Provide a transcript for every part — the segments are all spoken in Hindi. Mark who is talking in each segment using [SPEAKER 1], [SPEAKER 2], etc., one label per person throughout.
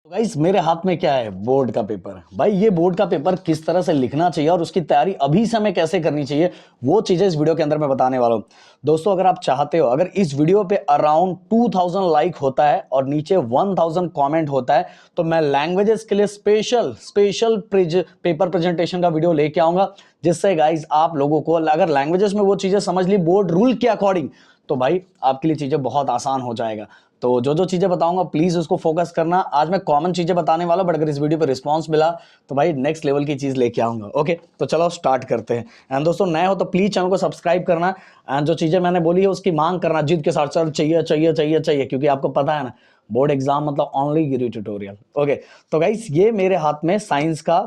[SPEAKER 1] तो गाइस मेरे हाथ में क्या है? बोर्ड का पेपर। भाई ये बोर्ड का पेपर किस तरह से लिखना चाहिए और उसकी तैयारी अभी से हमें कैसे करनी चाहिए, वो चीजें इस वीडियो के अंदर मैं बताने वाला हूं। दोस्तों अगर आप चाहते हो, अगर इस वीडियो पे अराउंड 2000 लाइक होता है और नीचे 1000 कमेंट होता है, तो मैं लैंग्वेजेस के लिए स्पेशल स्पेशल पेपर प्रेजेंटेशन का वीडियो लेके आऊंगा, जिससे गाइस आप लोगों को अगर लैंग्वेजेस में वो चीजें समझ ली बोर्ड रूल के अकॉर्डिंग, तो भाई आपके लिए चीजें बहुत आसान हो जाएगा। तो जो जो चीजें बताऊंगा प्लीज उसको फोकस करना। आज मैं कॉमन चीजें बताने वाला हूं, बट अगर इस वीडियो पे रिस्पांस मिला तो भाई नेक्स्ट लेवल की चीज लेके आऊंगा। ओके, तो चलो स्टार्ट करते हैं। एंड दोस्तों नए हो तो प्लीज चैनल को सब्सक्राइब करना एंड जो चीजें मैंने बोली है उसकी मांग करना जिद के साथ। सर चाहिए चाहिए चाहिए चाहिए, क्योंकि आपको पता है ना, बोर्ड एग्जाम मतलब ओनली गिरी ट्यूटोरियल। ओके, तो गाइस ये मेरे हाथ में साइंस का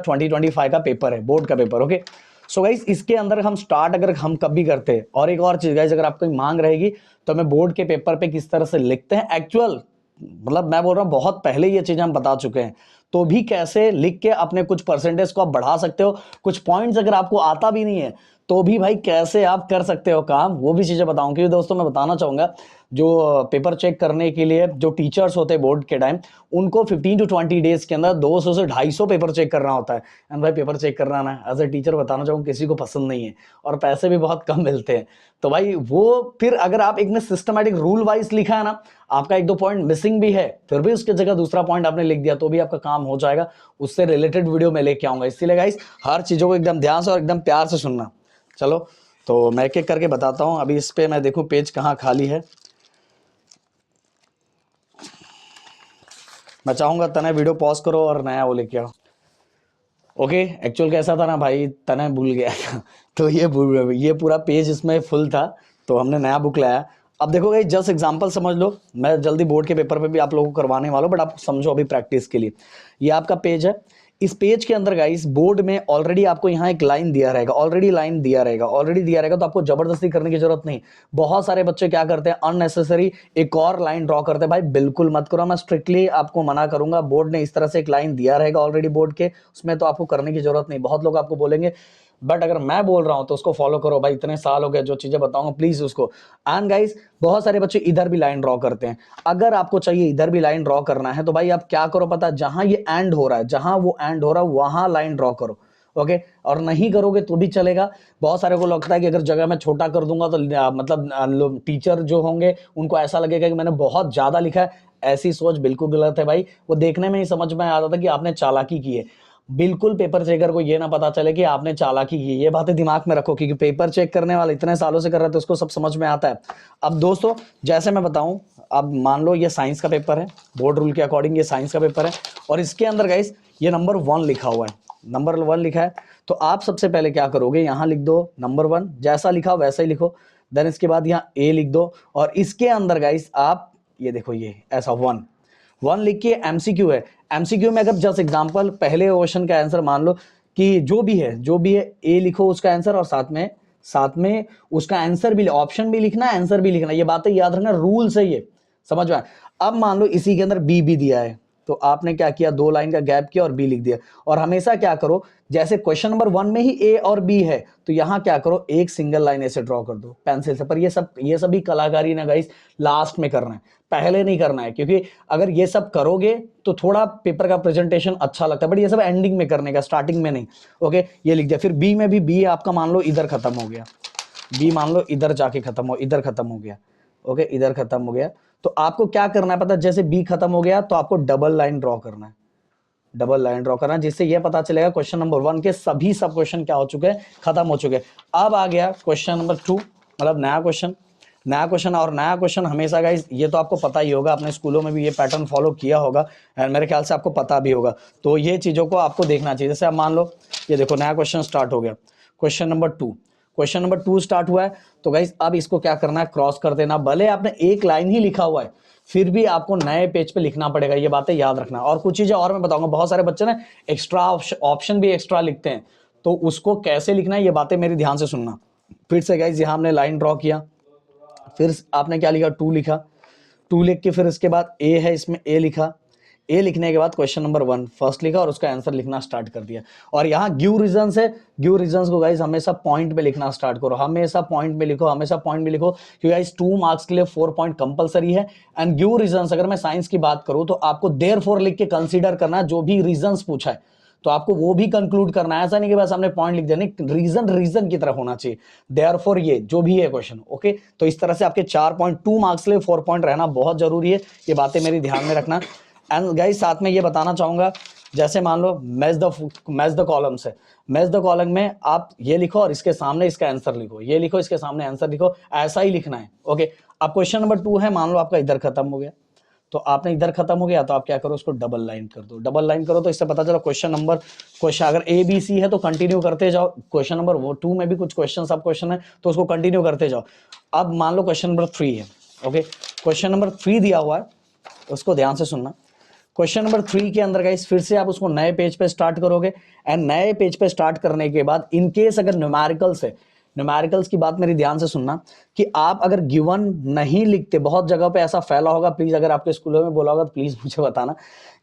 [SPEAKER 1] 2025 का पेपर है, बोर्ड का पेपर। ओके, सो गाइस इसके अंदर हम स्टार्ट अगर हम कब भी करते हैं, और एक और चीज गाइस, अगर आपको मांग रहेगी तो मैं बोर्ड के पेपर पे किस तरह से लिखते हैं एक्चुअल, मतलब मैं बोल रहा हूं बहुत पहले ये चीज हम बता चुके हैं, तो भी कैसे लिख के अपने कुछ परसेंटेज को आप बढ़ा सकते हो। कुछ पॉइंट्स अगर आपको आता भी नहीं है तो भी भाई कैसे आप कर सकते हो काम, वो भी चीजें बताऊं। क्योंकि दोस्तों मैं बताना चाहूंगा, जो पेपर चेक करने के लिए जो टीचर्स होते हैं बोर्ड के टाइम, उनको 15 टू 20 डेज के अंदर 200 से 250 पेपर चेक करना होता है। एंड भाई पेपर चेक करना ना एज ए टीचर बताना चाहूंगा किसी को पसंद नहीं है, और पैसे भी बहुत कम मिलते हैं। तो भाई वो फिर अगर आप एक में सिस्टमैटिक रूल वाइज लिखा है ना, आपका एक दो पॉइंट मिसिंग भी है, फिर भी उसकी जगह दूसरा पॉइंट आपने लिख दिया, तो भी आपका काम हो जाएगा। उससे रिलेटेड वीडियो मैं लेके आऊंगा, इसीलिए गाइस हर चीजों को एकदम ध्यान से और एकदम प्यार से सुनना। चलो तो मैं एक एक करके बताता हूं। अभी इस पे मैं देखूं पेज कहाँ खाली है। मैं चाहूंगा तने वीडियो पॉज करो और नया वो लेके आओ। ओके, एक्चुअल कैसा था ना भाई, तने भूल गया था तो ये पूरा पेज इसमें फुल था, तो हमने नया बुक लाया। अब देखो भाई जस्ट एग्जांपल समझ लो, मैं जल्दी बोर्ड के पेपर पे भी आप लोगों को करवाने वाला हूं, बट आप समझो अभी प्रैक्टिस के लिए। ये आपका पेज है। इस पेज के अंदर गाइस बोर्ड में ऑलरेडी आपको यहाँ एक लाइन दिया रहेगा, ऑलरेडी दिया रहेगा, तो आपको जबरदस्ती करने की जरूरत नहीं। बहुत सारे बच्चे क्या करते हैं, अननेसेसरी एक और लाइन ड्रॉ करते हैं। भाई बिल्कुल मत करो, मैं स्ट्रिक्टली आपको मना करूंगा। बोर्ड ने इस तरह से एक लाइन दिया रहेगा ऑलरेडी बोर्ड के, उसमें तो आपको करने की जरूरत नहीं। बहुत लोग आपको बोलेंगे, बट अगर मैं बोल रहा हूं तो उसको फॉलो करो भाई, इतने साल हो गए, जो चीजें बताऊंगा प्लीज उसको। एंड गाइस बहुत सारे बच्चे इधर भी लाइन ड्रॉ करते हैं। अगर आपको चाहिए इधर भी लाइन ड्रॉ करना है, तो भाई आप क्या करो पता है, जहां ये एंड हो रहा है, जहां वो एंड हो रहा है वहां लाइन ड्रॉ करो। ओके, और नहीं करोगे तो भी चलेगा। बहुत सारे को लगता है कि अगर जगह मैं छोटा कर दूंगा तो मतलब टीचर जो होंगे उनको ऐसा लगेगा कि मैंने बहुत ज्यादा लिखा है। ऐसी सोच बिल्कुल गलत है भाई। वो देखने में ही समझ में आता था कि आपने चालाकी की है। बिल्कुल पेपर चेकर को ये ना पता चले कि आपने चालाकी की। ये बातें दिमाग में रखो, क्योंकि पेपर चेक करने वाला इतने सालों से कर रहा है तो उसको सब समझ में आता है। अब दोस्तों जैसे मैं बताऊं, अब मान लो ये साइंस का पेपर है, बोर्ड रूल के अकॉर्डिंग ये साइंस का पेपर है, और इसके अंदर गाइस ये नंबर 1 लिखा हुआ है, नंबर 1 लिखा है। तो आप सबसे पहले क्या करोगे, यहां लिख दो नंबर 1, जैसा लिखा वैसा ही लिखो। देन इसके बाद यहाँ ए लिख दो, और इसके अंदर गाइस आप ये देखो, ये ऐसा 1 लिख के एमसीक्यू है। एमसीक्यू में अगर जस्ट एग्जांपल पहले क्वेश्चन का आंसर मान लो कि जो भी है ए लिखो उसका आंसर, और साथ में उसका आंसर भी, ऑप्शन भी लिखना है, आंसर भी लिखना है। ये बातें याद रखना, रूल्स है ये, समझ में आया? अब मान लो इसी के अंदर बी भी दिया है, तो आपने क्या किया, 2 लाइन का गैप किया और बी लिख दिया। और हमेशा क्या करो, जैसे क्वेश्चन नंबर 1 में ही ए और बी है, तो यहां क्या करो, एक सिंगल लाइन ऐसे ड्रॉ कर दो पेंसिल से। पर ये सभी कलाकारी ना गाइस लास्ट में करना है, पहले नहीं करना है, क्योंकि अगर ये सब करोगे तो थोड़ा पेपर का प्रेजेंटेशन अच्छा लगता है, बट ये सब एंडिंग में करने का, स्टार्टिंग में नहीं। ओके, ये लिख दिया। फिर बी में भी, बी आपका मान लो इधर खत्म हो गया, बी मान लो इधर जाके इधर खत्म हो गया। ओके, इधर खत्म हो गया, तो आपको क्या करना है पता है, जैसे बी खत्म हो गया तो आपको डबल लाइन ड्रॉ करना है, डबल लाइन ड्रॉ करना, जिससे यह पता चलेगा क्वेश्चन नंबर 1 के सभी सब क्वेश्चन क्या हो चुके हैं, खत्म हो चुके हैं। अब आ गया क्वेश्चन नंबर 2, मतलब नया क्वेश्चन। और नया क्वेश्चन हमेशा गाइस, ये तो आपको पता ही होगा, अपने स्कूलों में भी ये पैटर्न फॉलो किया होगा, एंड मेरे ख्याल से आपको पता भी होगा। तो ये चीजों को आपको देखना चाहिए। जैसे आप मान लो ये देखो, नया क्वेश्चन स्टार्ट हो गया, क्वेश्चन नंबर 2 स्टार्ट हुआ है, तो गाइस अब इसको क्या करना है, क्रॉस कर देना। भले आपने एक लाइन ही लिखा हुआ है, फिर भी आपको नए पेज पे लिखना पड़ेगा, ये बातें याद रखना। और कुछ चीजें और मैं बताऊंगा, बहुत सारे बच्चे ना एक्स्ट्रा ऑप्शन भी एक्स्ट्रा लिखते हैं, तो उसको कैसे लिखना है ये बातें मेरी ध्यान से सुनना। फिर से गाइस यहां हमने लाइन ड्रॉ किया, फिर आपने क्या लिखा, 2 लिखा, 2 लिख के फिर इसके बाद ए है, इसमें ए लिखा, ए लिखने के बाद क्वेश्चन नंबर 1 फर्स्ट लिखा और उसका आंसर लिखना स्टार्ट कर दिया। और यहाँ गिव रीजंस है, गिव रीजंस को गाइस हमेशा पॉइंट पे लिखना स्टार्ट करो, हमेशा पॉइंट पे लिखो, हमेशा पॉइंट पे लिखो, क्योंकि गाइस 2 मार्क्स के लिए 4 पॉइंट कंपलसरी है। एंड गिव रीजंस अगर मैं साइंस की बात करूं तो आपको देयरफॉर लिख के कंसीडर करना है, जो भी रीजंस पूछा है तो आपको वो भी कंक्लूड करना है, ऐसा नहीं कि बस हमने पॉइंट लिख दिया, नहीं, रीजन रीजन की तरफ होना चाहिए, देयरफॉर ये जो भी है क्वेश्चन। ओके, तो इस तरह से आपके 4 पॉइंट 2 मार्क्स के लिए 4 पॉइंट रहना बहुत जरूरी है, ये बातें मेरी ध्यान में रखना। एंड गाइस साथ में ये बताना चाहूंगा, जैसे मान लो मैच द कॉलम्स है, मैच द कॉलम में आप ये लिखो और इसके सामने इसका आंसर लिखो, ये लिखो इसके सामने आंसर लिखो, ऐसा ही लिखना है। ओके, अब क्वेश्चन नंबर 2 है, मान लो आपका इधर खत्म हो गया, तो आपने इधर खत्म हो गया तो आप क्या करो, उसको डबल लाइन कर दो, डबल लाइन करो तो इससे पता चला क्वेश्चन अगर ए बी सी है तो कंटिन्यू करते जाओ, क्वेश्चन नंबर 2 में भी कुछ क्वेश्चन सब क्वेश्चन है तो उसको कंटिन्यू करते जाओ। अब मान लो क्वेश्चन नंबर 3 है। ओके, क्वेश्चन नंबर 3 दिया हुआ है, उसको ध्यान से सुनना। क्वेश्चन नंबर 3 के अंदर गाइस फिर से आप उसको नए पेज पे स्टार्ट करोगे, एंड नए पेज पे स्टार्ट करने के बाद इनकेस अगर न्यूमेरिकल्स है, न्यूमेरिकल्स की बात मेरी ध्यान से सुनना कि आप अगर गिवन नहीं लिखते, बहुत जगह पे ऐसा फैला होगा, प्लीज अगर आपके स्कूलों में बोला होगा तो प्लीज मुझे बताना,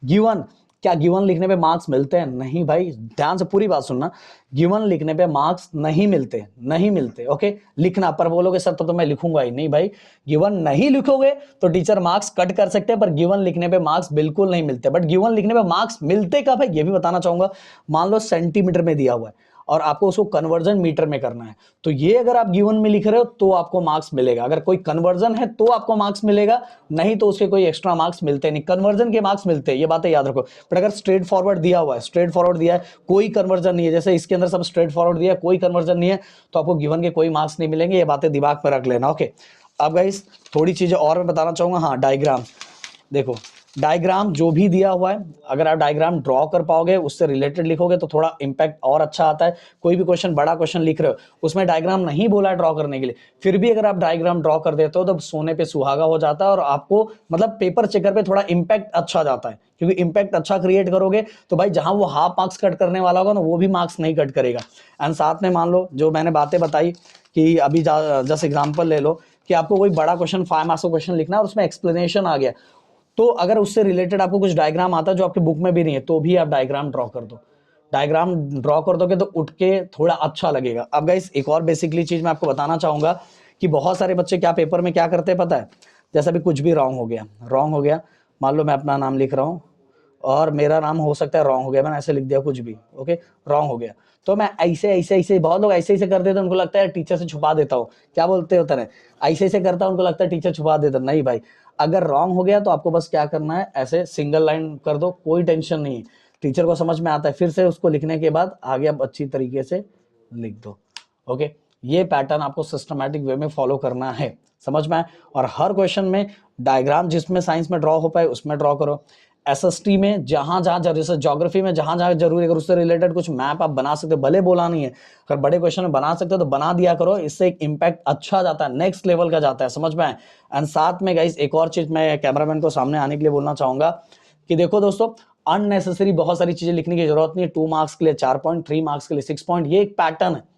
[SPEAKER 1] गिवन क्या गिवन लिखने पे मार्क्स मिलते हैं? नहीं भाई, ध्यान से पूरी बात सुनना, गिवन लिखने पे मार्क्स नहीं मिलते, नहीं मिलते। ओके, लिखना पर बोलोगे सर तो मैं लिखूंगा ही नहीं, भाई गिवन नहीं लिखोगे तो टीचर मार्क्स कट कर सकते हैं, पर गिवन लिखने पे मार्क्स बिल्कुल नहीं मिलते। बट गिवन लिखने पे मार्क्स मिलते कब है ये भी बताना चाहूंगा। मान लो सेंटीमीटर में दिया हुआ है और आपको उसको कन्वर्जन मीटर में करना है, तो ये अगर आप गिवन में लिख रहे हो तो आपको मार्क्स मिलेगा, अगर कोई कन्वर्जन है तो आपको मार्क्स मिलेगा, नहीं तो उसके कोई एक्स्ट्रा मार्क्स मिलते नहीं, कन्वर्जन के मार्क्स मिलते हैं, ये बातें याद रखो। बट अगर स्ट्रेट फॉरवर्ड दिया हुआ है, स्ट्रेट फॉरवर्ड दिया है, कोई कन्वर्जन नहीं है, जैसे इसके अंदर सब स्ट्रेट फॉरवर्ड दिया है, कोई कन्वर्जन नहीं है, तो आपको गिवन के कोई मार्क्स नहीं मिलेंगे, ये बातें दिमाग में रख लेना। ओके, अब गाइस थोड़ी चीजें और मैं बताना चाहूंगा। हाँ, डायग्राम देखो, डायग्राम जो भी दिया हुआ है अगर आप डायग्राम ड्रॉ कर पाओगे, उससे रिलेटेड लिखोगे तो थोड़ा इंपैक्ट और अच्छा आता है। कोई भी क्वेश्चन, बड़ा क्वेश्चन लिख रहे हो, उसमें डायग्राम नहीं बोला है ड्रॉ करने के लिए, फिर भी अगर आप डायग्राम ड्रॉ कर देते हो तो सोने पे सुहागा हो जाता है, और आपको मतलब पेपर चेकर पे थोड़ा इंपैक्ट अच्छा जाता है, क्योंकि इंपैक्ट अच्छा क्रिएट करोगे तो भाई जहां वो हाफ मार्क्स कट करने वाला होगा ना, वो भी मार्क्स नहीं कट करेगा। एंड साथ में मान लो जो मैंने बातें बताई कि अभी जस्ट एग्जाम्पल ले लो कि आपको कोई बड़ा क्वेश्चन 5 मार्क्स का क्वेश्चन लिखना है और उसमें एक्सप्लेनेशन आ गया, तो अगर उससे रिलेटेड आपको कुछ डायग्राम आता है जो आपके बुक में भी नहीं है, तो भी आप डायग्राम ड्रॉ कर दो, डायग्राम ड्रॉ कर दोगे तो उठ के थोड़ा अच्छा लगेगा। अब गाइस एक और बेसिकली चीज मैं आपको बताना चाहूंगा कि बहुत सारे बच्चे क्या पेपर में क्या करते हैं पता है, जैसा भी कुछ भी रॉन्ग हो गया, रॉन्ग हो गया, मान लो मैं अपना नाम लिख रहा हूँ और मेरा नाम हो सकता है रॉन्ग हो गया, मैंने ऐसे लिख दिया कुछ भी, ओके रॉन्ग हो गया, तो मैं ऐसे ऐसे ऐसे, बहुत लोग ऐसे ऐसे कर देते हैं, उनको लगता है टीचर से छुपा देता हूँ, क्या बोलते हो तरह, ऐसे ऐसे करता हूँ, उनको लगता है टीचर छुपा देता, नहीं भाई, अगर रॉन्ग हो गया तो आपको बस क्या करना है, ऐसे सिंगल लाइन कर दो, कोई टेंशन नहीं है, टीचर को समझ में आता है, फिर से उसको लिखने के बाद आगे आप अच्छी तरीके से लिख दो। ओके, ये पैटर्न आपको सिस्टमैटिक वे में फॉलो करना है, समझ में आए, और हर क्वेश्चन में डायग्राम जिसमें साइंस में ड्रॉ हो पाए उसमें ड्रॉ करो, एसएसटी में जहां जहां जैसे ज्योग्राफी में जहां जहां जरूरी, अगर उससे रिलेटेड कुछ मैप आप बना सकते हो, भले बोला नहीं है, अगर बड़े क्वेश्चन में बना सकते हो तो बना दिया करो, इससे एक इंपैक्ट अच्छा जाता है, नेक्स्ट लेवल का जाता है, समझ में आए। एंड साथ में गाइस एक और चीज मैं कैमरामैन को सामने आने के लिए बोलना चाहूंगा कि देखो दोस्तों, अननेसेसरी बहुत सारी चीजें लिखने की जरूरत नहीं है, 2 मार्क्स के लिए 4 पॉइंट, 3 मार्क्स के लिए 6 पॉइंट, ये एक पैटर्न है।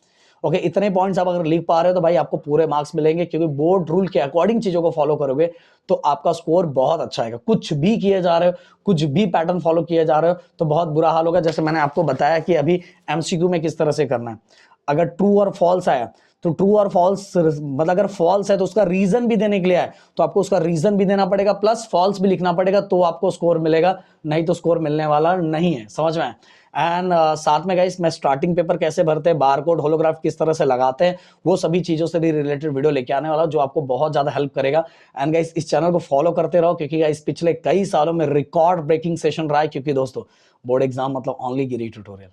[SPEAKER 1] ओके, इतने पॉइंट्स आप अगर लिख पा रहे हो तो भाई आपको पूरे मार्क्स मिलेंगे, क्योंकि बोर्ड रूल के अकॉर्डिंग चीजों को फॉलो करोगे तो आपका स्कोर बहुत अच्छा आएगा। कुछ भी किए जा रहे हो, कुछ भी पैटर्न फॉलो किए जा रहे हो तो बहुत बुरा हाल होगा। जैसे मैंने आपको बताया कि अभी एमसीक्यू में किस तरह से करना है, अगर ट्रू और फॉल्स आया तो ट्रू और फॉल्स, मतलब अगर फॉल्स है तो उसका रीजन भी देने के लिए है तो आपको उसका रीजन भी देना पड़ेगा, प्लस फॉल्स भी लिखना पड़ेगा, तो आपको स्कोर मिलेगा, नहीं तो स्कोर मिलने वाला नहीं है, समझ में आए। एंड साथ में गाइस मैं स्टार्टिंग पेपर कैसे भरते हैं, बारकोड होलोग्राफ किस तरह से लगाते हैं, वो सभी चीजों से भी रिलेटेड वीडियो लेके आने वाला जो आपको बहुत ज्यादा हेल्प करेगा। एंड गाइस इस चैनल को फॉलो करते रहो, क्योंकि गाइस पिछले कई सालों में रिकॉर्ड ब्रेकिंग सेशन रहा है, क्योंकि दोस्तों बोर्ड एग्जाम मतलब ओनली गिरी ट्यूटोरियल।